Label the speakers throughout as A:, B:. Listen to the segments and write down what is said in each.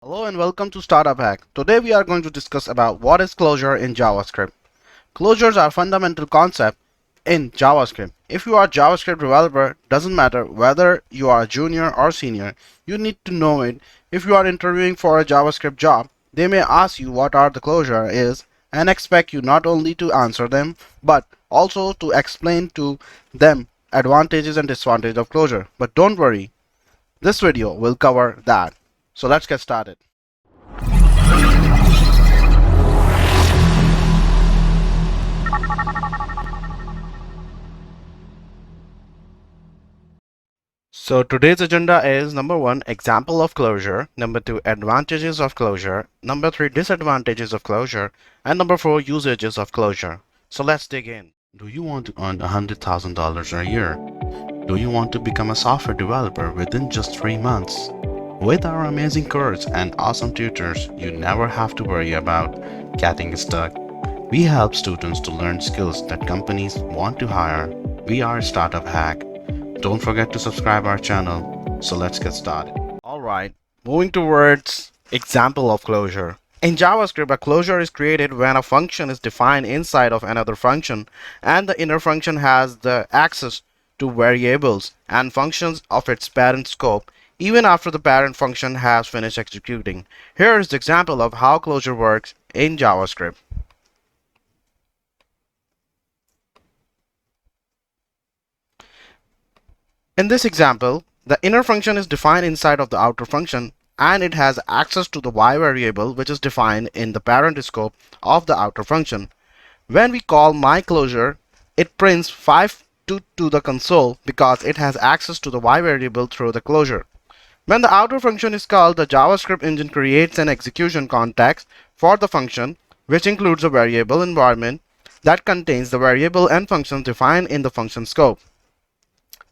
A: Hello and welcome to Startup Hack. Today we are going to discuss about what is closure in JavaScript. Closures are fundamental concept in JavaScript. If you are a JavaScript developer, doesn't matter whether you are a junior or senior, you need to know it. If you are interviewing for a JavaScript job, they may ask you what are the closure is and expect you not only to answer them but also to explain to them advantages and disadvantages of closure. But don't worry, this video will cover that. So let's get started. So today's agenda is number 1, example of closure, number 2, advantages of closure, number 3, disadvantages of closure, and number 4, usages of closure. So let's dig in. Do you want to earn $100,000 a year? Do you want to become a software developer within just 3 months? With our amazing course and awesome tutors, you never have to worry about getting stuck. We help students to learn skills that companies want to hire. We are Startup Hack. Don't forget to subscribe our channel. So let's get started. Alright, moving towards example of closure. In JavaScript, a closure is created when a function is defined inside of another function and the inner function has the access to variables and functions of its parent scope even after the parent function has finished executing. Here is the example of how closure works in JavaScript. In this example, the inner function is defined inside of the outer function and it has access to the y variable which is defined in the parent scope of the outer function. When we call myClosure, it prints 5 to the console because it has access to the y variable through the closure. When the outer function is called, the JavaScript engine creates an execution context for the function which includes a variable environment that contains the variable and functions defined in the function scope.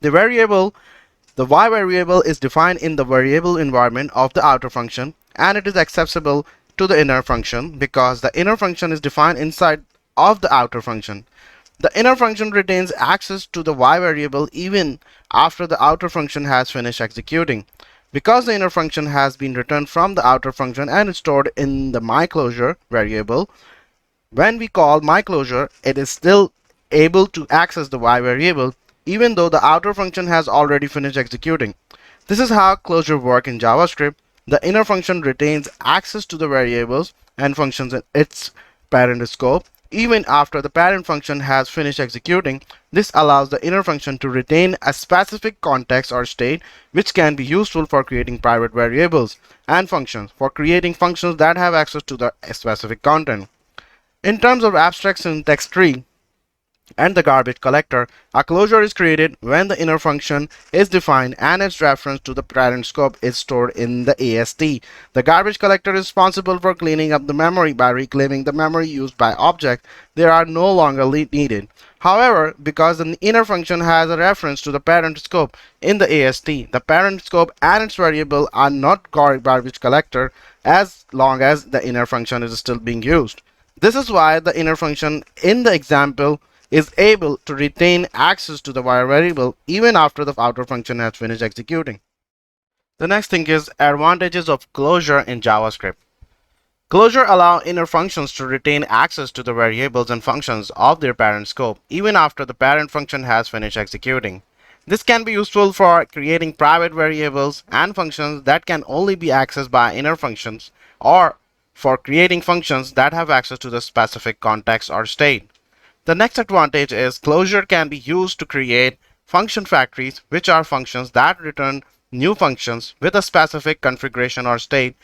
A: The y variable is defined in the variable environment of the outer function and it is accessible to the inner function because the inner function is defined inside of the outer function. The inner function retains access to the y variable even after the outer function has finished executing. Because the inner function has been returned from the outer function and is stored in the myClosure variable, when we call myClosure, it is still able to access the y variable even though the outer function has already finished executing. This is how closure works in JavaScript. The inner function retains access to the variables and functions in its parent scope even after the parent function has finished executing. This allows the inner function to retain a specific context or state which can be useful for creating private variables and functions for creating functions that have access to the specific content. In terms of abstract syntax tree and the garbage collector, a closure is created when the inner function is defined and its reference to the parent scope is stored in the AST. The garbage collector is responsible for cleaning up the memory by reclaiming the memory used by objects that are no longer needed. However, because the inner function has a reference to the parent scope in the AST, the parent scope and its variable are not garbage collector as long as the inner function is still being used. This is why the inner function in the example is able to retain access to the y variable even after the outer function has finished executing. The next thing is advantages of closure in JavaScript. Closure allows inner functions to retain access to the variables and functions of their parent scope even after the parent function has finished executing. This can be useful for creating private variables and functions that can only be accessed by inner functions or for creating functions that have access to the specific context or state. The next advantage is closure can be used to create function factories, which are functions that return new functions with a specific configuration or state.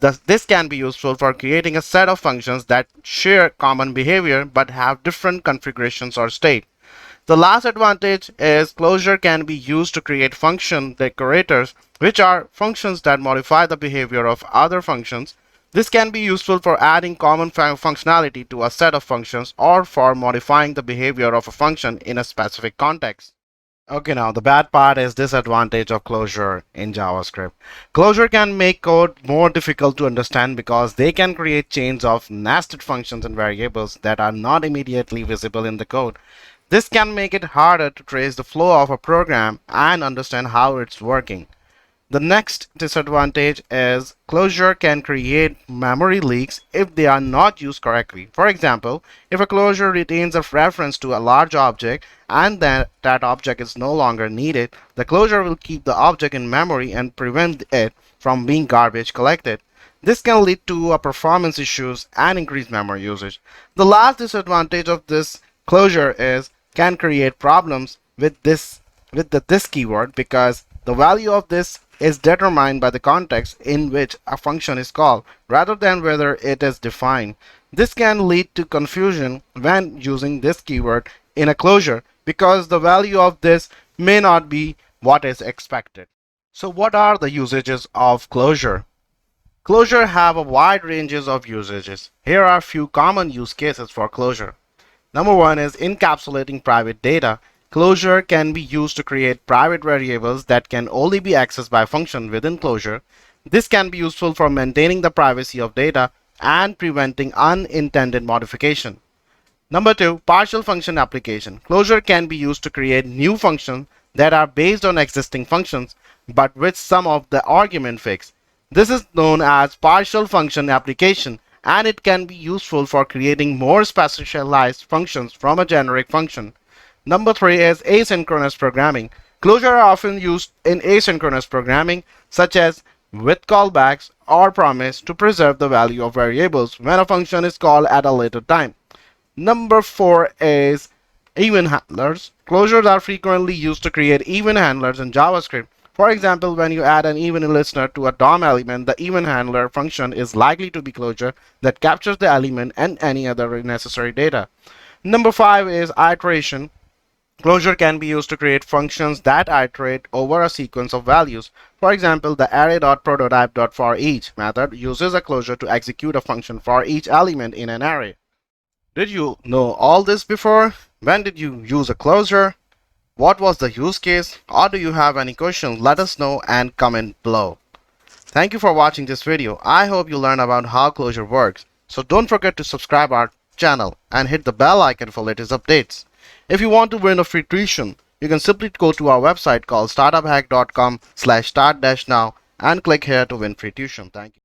A: This can be useful for creating a set of functions that share common behavior but have different configurations or state. The last advantage is closure can be used to create function decorators, which are functions that modify the behavior of other functions. This can be useful for adding common functionality to a set of functions or for modifying the behavior of a function in a specific context. Okay, now the bad part is disadvantage of closure in JavaScript. Closure can make code more difficult to understand because they can create chains of nested functions and variables that are not immediately visible in the code. This can make it harder to trace the flow of a program and understand how it's working. The next disadvantage is Closure can create memory leaks if they are not used correctly. For example, if a closure retains a reference to a large object and that object is no longer needed, the closure will keep the object in memory and prevent it from being garbage collected. This can lead to performance issues and increased memory usage. The last disadvantage of this closure is can create problems with this keyword because the value of this is determined by the context in which a function is called rather than whether it is defined. This can lead to confusion when using this keyword in a closure because the value of this may not be what is expected. So what are the usages of closure? Closure have a wide ranges of usages. Here are a few common use cases for closure. Number one is encapsulating private data. Closure can be used to create private variables that can only be accessed by function within Closure. This can be useful for maintaining the privacy of data and preventing unintended modification. Number two, partial function application. Closure can be used to create new functions that are based on existing functions but with some of the argument fixed. This is known as partial function application and it can be useful for creating more specialized functions from a generic function. Number three is asynchronous programming. Closure are often used in asynchronous programming such as with callbacks or promise to preserve the value of variables when a function is called at a later time. Number four is event handlers. Closures are frequently used to create event handlers in JavaScript. For example, when you add an event listener to a DOM element, the event handler function is likely to be closure that captures the element and any other necessary data. Number five is iteration. Closure can be used to create functions that iterate over a sequence of values. For example, the array.prototype.forEach method uses a closure to execute a function for each element in an array. Did you know all this before? When did you use a closure? What was the use case? Or do you have any questions? Let us know and comment below. Thank you for watching this video. I hope you learned about how closure works. So don't forget to subscribe our channel and hit the bell icon for latest updates. If you want to win a free tuition, you can simply go to our website called startuphack.com/start-now and click here to win free tuition. Thank you.